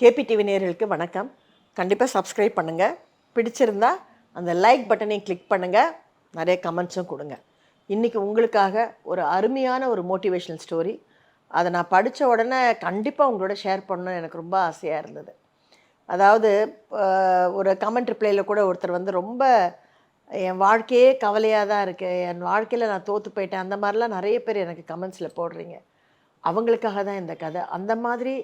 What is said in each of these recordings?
KP TV நேயர்களுக்கு வணக்கம். கண்டிப்பாக சப்ஸ்கிரைப் பண்ணுங்கள். பிடிச்சிருந்தா அந்த லைக் பட்டனையும் கிளிக் பண்ணுங்கள். நிறைய கமெண்ட்ஸும் கொடுங்க. இன்றைக்கி உங்களுக்காக ஒரு அருமையான ஒரு மோட்டிவேஷ்னல் ஸ்டோரி. அதை நான் படித்த உடனே கண்டிப்பாக உங்களோட ஷேர் பண்ணணும்னு எனக்கு ரொம்ப ஆசையாக இருந்தது. அதாவது ஒரு கமெண்ட் ரிப்ளையில் கூட ஒருத்தர் வந்து ரொம்ப என் வாழ்க்கையே கவலையாக தான் இருக்குது, என் வாழ்க்கையில் நான் தோற்று போயிட்டேன், அந்த மாதிரிலாம் நிறைய பேர் எனக்கு கமெண்ட்ஸில் போடுறீங்க. அவங்களுக்காக தான் இந்த கதை. அந்த மாதிரி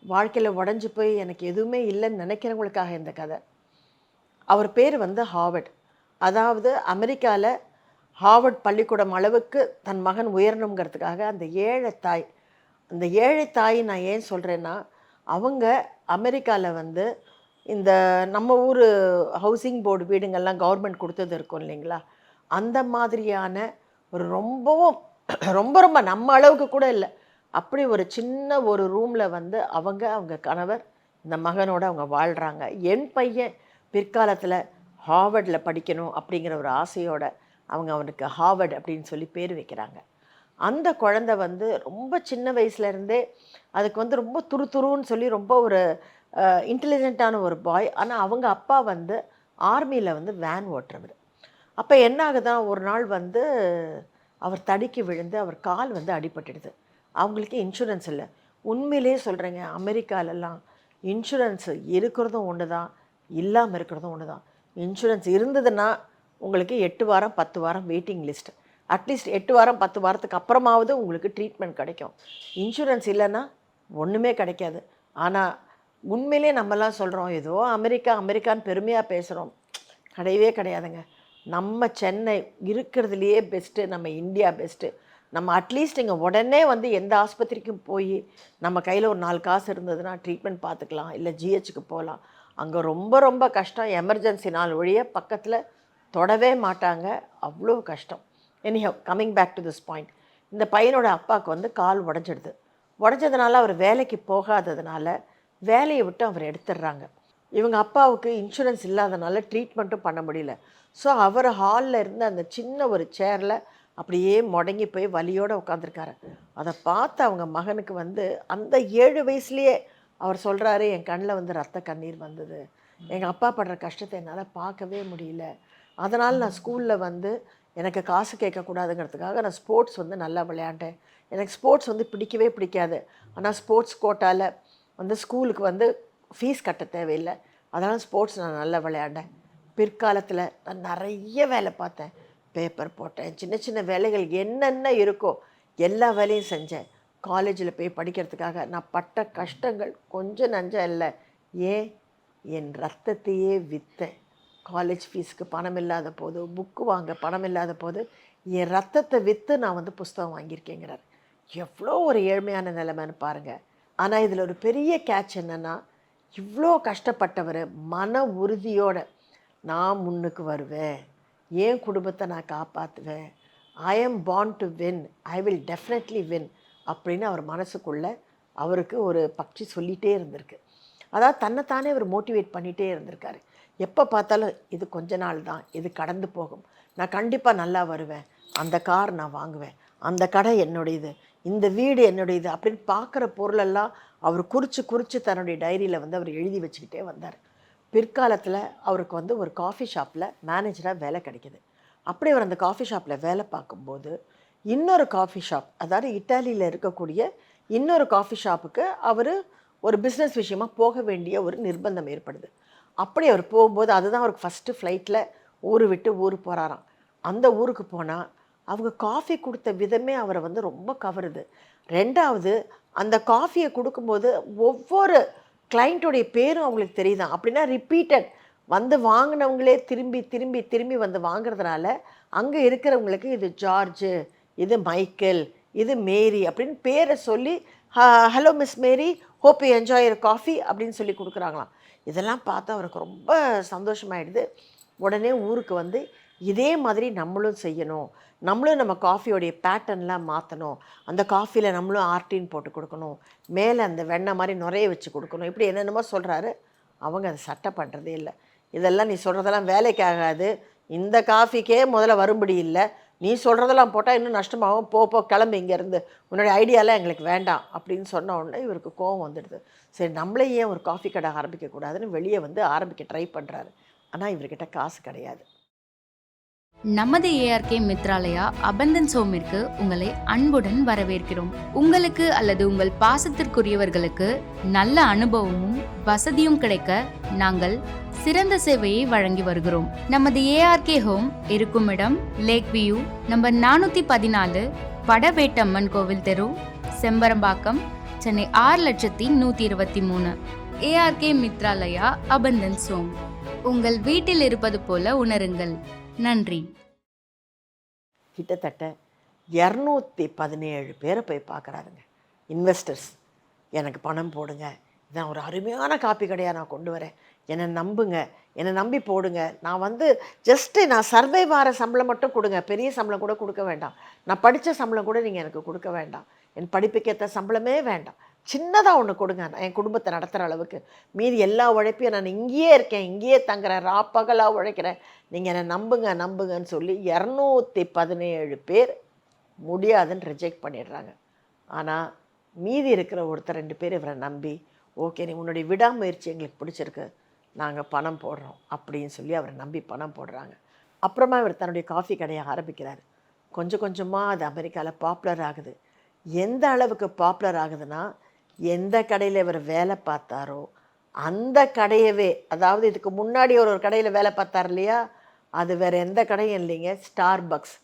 வாழ்க்கையில் உடஞ்சி போய் எனக்கு எதுவுமே இல்லைன்னு நினைக்கிறவங்களுக்காக இந்த கதை. அவர் பேர் வந்து ஹாவர்ட். அதாவது அமெரிக்காவில் ஹாவர்ட் பள்ளிக்கூடம் அளவுக்கு தன் மகன் உயரணுங்கிறதுக்காக அந்த ஏழை தாய் நான் ஏன் சொல்கிறேன்னா, அவங்க அமெரிக்காவில் வந்து இந்த நம்ம ஊர் ஹவுசிங் போர்டு வீடுங்கள்லாம் கவர்மெண்ட் கொடுத்தது இருக்கும் இல்லைங்களா, அந்த மாதிரியான ஒரு ரொம்பவும் ரொம்ப ரொம்ப நம்ம அளவுக்கு கூட இல்லை, அப்படி ஒரு சின்ன ஒரு ரூமில் வந்து அவங்க கணவர் இந்த மகனோடு அவங்க வாழ்கிறாங்க. என் பையன் பிற்காலத்தில் ஹார்வர்டில் படிக்கணும் அப்படிங்கிற ஒரு ஆசையோடு அவனுக்கு ஹார்வர்ட் அப்படின்னு சொல்லி பேர் வைக்கிறாங்க. அந்த குழந்தை வந்து ரொம்ப சின்ன வயசுலேருந்தே அதுக்கு வந்து ரொம்ப துருன்னு சொல்லி ரொம்ப ஒரு இன்டெலிஜென்ட்டான ஒரு பாய். ஆனால் அவங்க அப்பா வந்து ஆர்மியில் வந்து வேன் ஓட்டுறவர். அப்போ என்ன ஆகுதான், ஒரு நாள் வந்து அவர் தடுக்கி விழுந்து அவர் கால் வந்து அடிபட்டுடுது. அவங்களுக்கு இன்சூரன்ஸ் இல்லை. உண்மையிலே சொல்கிறேங்க, அமெரிக்காலெல்லாம் இன்சூரன்ஸ் இருக்கிறதும் ஒன்று தான், இல்லாமல் இருக்கிறதும் ஒன்று தான். இன்சூரன்ஸ் இருந்ததுன்னா உங்களுக்கு 8 வாரம் 10 வாரம் வெயிட்டிங் லிஸ்ட், அட்லீஸ்ட் 8 வாரம் 10 வாரத்துக்கு அப்புறமாவது உங்களுக்கு ட்ரீட்மெண்ட் கிடைக்கும். இன்சூரன்ஸ் இல்லைன்னா ஒன்றுமே கிடைக்காது. ஆனால் உண்மையிலே நம்மலாம் சொல்கிறோம் ஏதோ அமெரிக்கான்னு பெருமையாக பேசுகிறோம். கிடையவே கிடையாதுங்க. நம்ம சென்னை இருக்கிறதுலையே பெஸ்ட்டு, நம்ம இந்தியா பெஸ்ட்டு. நம்ம அட்லீஸ்ட் இங்கே உடனே வந்து எந்த ஆஸ்பத்திரிக்கும் போய் நம்ம கையில் ஒரு 4 காசு இருந்ததுன்னா ட்ரீட்மெண்ட் பார்த்துக்கலாம், இல்லை ஜிஹெச்சுக்கு போகலாம். அங்கே ரொம்ப ரொம்ப கஷ்டம். எமர்ஜென்சி நாள் வழியே பக்கத்தில் தொடவே மாட்டாங்க, அவ்வளோ கஷ்டம். Anyhow, coming back to this point, இந்த பையனோட அப்பாவுக்கு வந்து கால் உடஞ்சதுனால அவர் வேலைக்கு போகாததுனால வேலையை விட்டு அவர் எடுத்துடுறாங்க. இவங்க அப்பாவுக்கு இன்சூரன்ஸ் இல்லாதனால ட்ரீட்மெண்ட்டும் பண்ண முடியல. ஸோ அவர் ஹாலில் இருந்து அந்த சின்ன ஒரு சேரில் அப்படியே முடங்கி போய் வலியோடு உட்காந்துருக்காரு. அதை பார்த்து அவங்க மகனுக்கு வந்து அந்த 7 வயசுலேயே அவர் சொல்கிறாரு, என் கண்ணில் வந்து ரத்த கண்ணீர் வந்தது, எங்கள் அப்பா படுற கஷ்டத்தை என்னால் பார்க்கவே முடியல, அதனால் நான் ஸ்கூலில் வந்து எனக்கு காசு கேட்கக்கூடாதுங்கிறதுக்காக நான் ஸ்போர்ட்ஸ் வந்து நல்லா விளையாண்டேன். எனக்கு ஸ்போர்ட்ஸ் வந்து பிடிக்கவே பிடிக்காது, ஆனால் ஸ்போர்ட்ஸ் கோட்டாவில் வந்து ஸ்கூலுக்கு வந்து ஃபீஸ் கட்ட தேவையில்லை, அதனால் ஸ்போர்ட்ஸ் நான் நல்லா விளையாண்டேன். பிற்காலத்தில் நான் நிறைய வேலை பார்த்தேன், பேப்பர் போட்டேன், சின்ன சின்ன வேலைகள் என்னென்ன இருக்கோ எல்லா வேலையும் செஞ்சேன். காலேஜில் போய் படிக்கிறதுக்காக நான் பட்ட கஷ்டங்கள் கொஞ்சம் நஞ்சம் இல்லை. ஏன், என் ரத்தத்தையே விற்றேன். காலேஜ் ஃபீஸுக்கு பணம் இல்லாத போது, புக்கு வாங்க பணம் இல்லாத போது என் ரத்தத்தை விற்று நான் வந்து புஸ்தகம் வாங்கியிருக்கேங்கிறார். எவ்வளோ ஒரு ஏழ்மையான நிலைமைன்னு பாருங்கள். ஆனால் இதில் ஒரு பெரிய கேட்ச் என்னென்னா, இவ்வளோ கஷ்டப்பட்டவர் மன உறுதியோடு நான் முன்னுக்கு வருவேன், என் குடும்பத்தை நான் காப்பாற்றுவேன், I am born to win, I will definitely win அப்படின்னு அவர் மனசுக்குள்ளே அவருக்கு ஒரு பக்தி சொல்லிகிட்டே இருந்திருக்கு. அதாவது தன்னைத்தானே அவர் மோட்டிவேட் பண்ணிகிட்டே இருந்திருக்காரு. எப்போ பார்த்தாலும் இது கொஞ்ச நாள் தான், இது கடந்து போகும், நான் கண்டிப்பாக நல்லா வருவேன், அந்த கார் நான் வாங்குவேன், அந்த கடை என்னுடையது, இந்த வீடு என்னுடையது அப்படின்னு பார்க்குற பொருளெல்லாம் அவர் குறித்து தன்னுடைய டைரியில் வந்து அவர் எழுதி வச்சுக்கிட்டே வந்தார். பிற்காலத்தில் அவருக்கு வந்து ஒரு காஃபி ஷாப்பில் மேனேஜராக வேலை கிடைக்கிது. அப்படி அவர் அந்த காஃபி ஷாப்பில் வேலை பார்க்கும்போது இன்னொரு காஃபி ஷாப், அதாவது இட்டாலியில் இருக்கக்கூடிய இன்னொரு காஃபி ஷாப்புக்கு அவர் ஒரு பிஸ்னஸ் விஷயமாக போக வேண்டிய ஒரு நிர்பந்தம் ஏற்படுது. அப்படி அவர் போகும்போது அதுதான் அவருக்கு ஃபஸ்ட்டு ஃப்ளைட்டில் ஊர் விட்டு ஊர் போகிறாராம். அந்த ஊருக்கு போனால் அவங்க காஃபி கொடுத்த விதமே அவரை வந்து ரொம்ப கவருது. ரெண்டாவது, அந்த காஃபியை கொடுக்கும்போது ஒவ்வொரு கிளைண்ட்டுடைய பேரும் அவங்களுக்கு தெரியுதான். அப்படின்னா ரிப்பீட்டட் வந்து வாங்கினவங்களே திரும்பி திரும்பி திரும்பி வந்து வாங்குறதுனால அங்கே இருக்கிறவங்களுக்கு இது ஜார்ஜு, இது மைக்கேல், இது மேரி அப்படின்னு பேரை சொல்லி hello miss Mary, hope you enjoy your coffee அப்படின்னு சொல்லி கொடுக்குறாங்களாம். இதெல்லாம் பார்த்தா அவருக்கு ரொம்ப சந்தோஷமாயிடுது. உடனே ஊருக்கு வந்து இதே மாதிரி நம்மளும் செய்யணும், நம்மளும் நம்ம காஃபியோடைய பேட்டர்ன்லாம் மாற்றணும், அந்த காஃபியில் நம்மளும் ஆர்டின் போட்டு கொடுக்கணும், மேலே அந்த வெண்ணெய் மாதிரி நுரைய வச்சு கொடுக்கணும், இப்படி என்னென்னமோ சொல்கிறாரு. அவங்க அதை சட்டை பண்ணுறதே இல்லை. இதெல்லாம் நீ சொல்கிறதெல்லாம் வேலைக்கு ஆகாது, இந்த காஃபிக்கே முதல்ல வரும்படி இல்லை, நீ சொல்கிறதெல்லாம் போட்டால் இன்னும் நஷ்டமாகும், போ கிளம்பு இங்கேருந்து, உன்னுடைய ஐடியாலாம் எங்களுக்கு வேண்டாம் அப்படின்னு சொன்ன உடனே இவருக்கு கோவம் வந்துடுது. சரி நம்மளே ஏன் ஒரு காஃபி கடை ஆரம்பிக்கக்கூடாதுன்னு வெளியே வந்து ஆரம்பிக்க ட்ரை பண்ணுறாரு. ஆனால் இவர்கிட்ட காசு கிடையாது. நமது ஏஆர்கே மித்ராலயா அபண்டன்ஸ் ஹோமிற்கு உங்களை அன்புடன் வரவேற்கிறோம். உங்களுக்கு அல்லது உங்கள் பாசத்திற்குரியவர்களுக்கு நல்ல அனுபவமும் வசதியும் கிடைக்க நாங்கள் சிறந்த சேவையை வழங்கி வருகிறோம். நமது ஏஆர்கே ஹோம் இருக்கும் இடம் லேக் வியூ, நம்பர் 414, படவேட்டம்மன் கோவில் தெரு, Sembarambakkam, Chennai 6,123. ARK Mithralaya abundance home. உங்கள் வீட்டில் இருப்பது போல உணருங்கள். நன்றி. கிட்டத்தட்ட 217 பேரை போய் பார்க்குறாருங்க இன்வெஸ்டர்ஸ். எனக்கு பணம் போடுங்க, இதான் ஒரு அருமையான காப்பி கடையாக நான் கொண்டு வரேன், என்னை நம்புங்க, என்னை நம்பி போடுங்க, நான் வந்து ஜஸ்ட்டு நான் சர்வைவ் ஆகிற சம்பளம் மட்டும் கொடுங்க, பெரிய சம்பளம் கூட கொடுக்க வேண்டாம், நான் படித்த சம்பளம் கூட நீங்கள் எனக்கு கொடுக்க வேண்டாம், என் படிப்புக்கேற்ற சம்பளமே வேண்டாம், சின்னதாக ஒன்று கொடுங்க, நான் என் குடும்பத்தை நடத்துகிற அளவுக்கு, மீதி எல்லா உழைப்பையும் நான் இங்கேயே இருக்கேன், இங்கேயே தங்குறேன், ராப்பகலாக உழைக்கிறேன், நீங்கள் என்னை நம்புங்கன்னு சொல்லி 217 பேர் முடியாதுன்னு ரிஜெக்ட் பண்ணிடுறாங்க. ஆனால் மீதி இருக்கிற ஒருத்தர் 2 பேர் இவரை நம்பி, ஓகே நீ உன்னுடைய விடாமுயற்சி எங்களுக்கு பிடிச்சிருக்கு, நாங்கள் பணம் போடுறோம் அப்படின்னு சொல்லி அவரை நம்பி பணம் போடுறாங்க. அப்புறமா இவர் தன்னுடைய காஃபி கடையை ஆரம்பிக்கிறார். கொஞ்சம் கொஞ்சமாக அது அமெரிக்காவில் பாப்புலர் ஆகுது. எந்த அளவுக்கு பாப்புலர் ஆகுதுன்னா, எந்த கடையில் இவர் வேலை பார்த்தாரோ அந்த கடையவே, அதாவது இதுக்கு முன்னாடி ஒரு கடையில் வேலை பார்த்தார் இல்லையா, அது வேறு எந்த கடையும் இல்லைங்க, ஸ்டார்பக்ஸ்.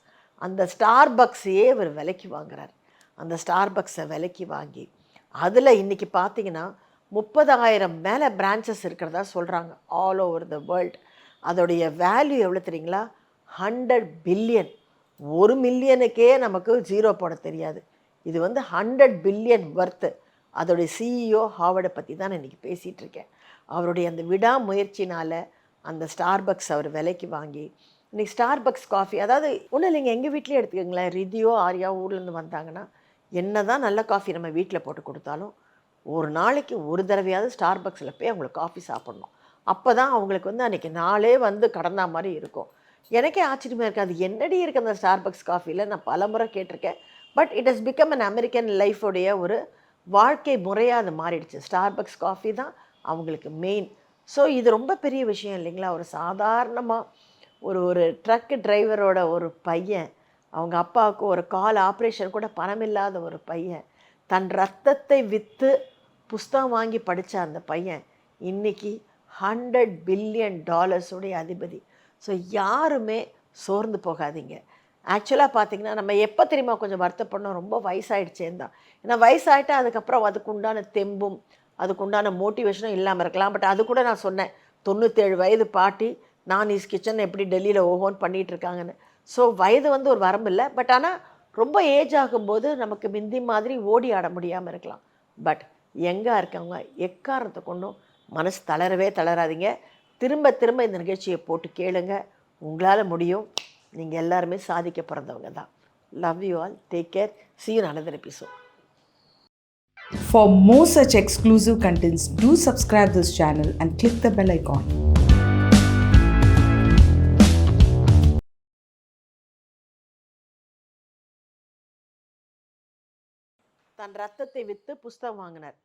அந்த ஸ்டார்பக்ஸையே இவர் விலைக்கு வாங்குறார். அந்த ஸ்டார்பக்ஸை விலைக்கு வாங்கி அதில் இன்றைக்கி பார்த்தீங்கன்னா 30,000 மேலே பிரான்ச்சஸ் இருக்கிறதா சொல்கிறாங்க ஆல் ஓவர் த வேர்ல்டு. அதோடைய வேல்யூ எவ்வளோ தெரியுங்களா? 100 பில்லியன். 1 மில்லியனுக்கே நமக்கு ஜீரோ போட தெரியாது. இது வந்து 100 பில்லியன் ஒர்த்து. அதோடைய சிஇஓ ஹாவர்டை பற்றி தான் நான் இன்றைக்கி பேசிகிட்டு இருக்கேன். அவருடைய அந்த விடாமுயற்சினால் அந்த ஸ்டார்பக்ஸ் அவர் விலைக்கு வாங்கி இன்றைக்கி ஸ்டார்பக்ஸ் காஃபி, அதாவது ஒன்றும் இல்லைங்க, எங்கள் வீட்லேயே எடுத்துக்கோங்களேன், ரிதியோ ஆரியா ஊர்லேருந்து வந்தாங்கன்னா என்ன தான் நல்ல காஃபி நம்ம வீட்டில் போட்டு கொடுத்தாலும் ஒரு நாளைக்கு ஒரு தடவையாவது ஸ்டார்பக்ஸில் போய் அவங்களுக்கு காஃபி சாப்பிட்ணும். அப்போ தான் அவங்களுக்கு வந்து அன்றைக்கி நாளே வந்து கடந்தா மாதிரி இருக்கும். எனக்கே ஆச்சரியமாக இருக்குது, அது என்னடி இருக்குது அந்த ஸ்டார்பக்ஸ் காஃபியில். நான் பல முறை கேட்டிருக்கேன். But it has become an American லைஃபுடைய ஒரு வாழ்க்கை முறையாக அது மாறிடுச்சு. ஸ்டார்பக்ஸ் காஃபி தான் அவங்களுக்கு மெயின். ஸோ இது ரொம்ப பெரிய விஷயம் இல்லைங்களா? ஒரு சாதாரணமாக ஒரு ட்ரக் டிரைவரோட ஒரு பையன், அவங்க அப்பாவுக்கு ஒரு கால் ஆப்ரேஷன் கூட பணம் இல்லாத ஒரு பையன், தன் ரத்தத்தை விற்று புஸ்தகம் வாங்கி படித்த அந்த பையன் இன்றைக்கி $100 பில்லியன் அதிபதி. ஸோ யாருமே சோர்ந்து போகாதீங்க. ஆக்சுவலாக பார்த்திங்கன்னா நம்ம எப்போ தெரியுமா கொஞ்சம் வருத்தப்படணும், ரொம்ப வயசாகிடுச்சேன்னு தான். ஏன்னா வயசாகிட்டா அதுக்கப்புறம் அதுக்கு உண்டான தெம்பும் அதுக்கு உண்டான மோட்டிவேஷனும் இல்லாமல் இருக்கலாம். பட் அது கூட நான் சொன்னேன், 97 வயது பாட்டி நான் இஸ் கிச்சன் எப்படி டெல்லியில் ஓஹோன்னு பண்ணிகிட்ருக்காங்கன்னு. ஸோ வயது வந்து ஒரு வரம்பு இல்லை. பட் ஆனால் ரொம்ப ஏஜ் ஆகும்போது நமக்கு முந்தி மாதிரி ஓடி ஆட முடியாமல் இருக்கலாம். பட் எங்கே இருக்கவங்க எக்காரணத்தை கொண்டும் மனசு தளராதீங்க. திரும்ப திரும்ப இந்த நிகழ்ச்சியை போட்டு கேளுங்க, உங்களால் முடியும். நீங்கள் எல்லாருமே சாதிக்க பிறந்தவங்க தான். Love you all. Take care. See you in another episode. For more such exclusive contents, do subscribe this channel and click the bell icon. தன் ரத்தத்தை விற்று புஸ்தகம் வாங்கினார்.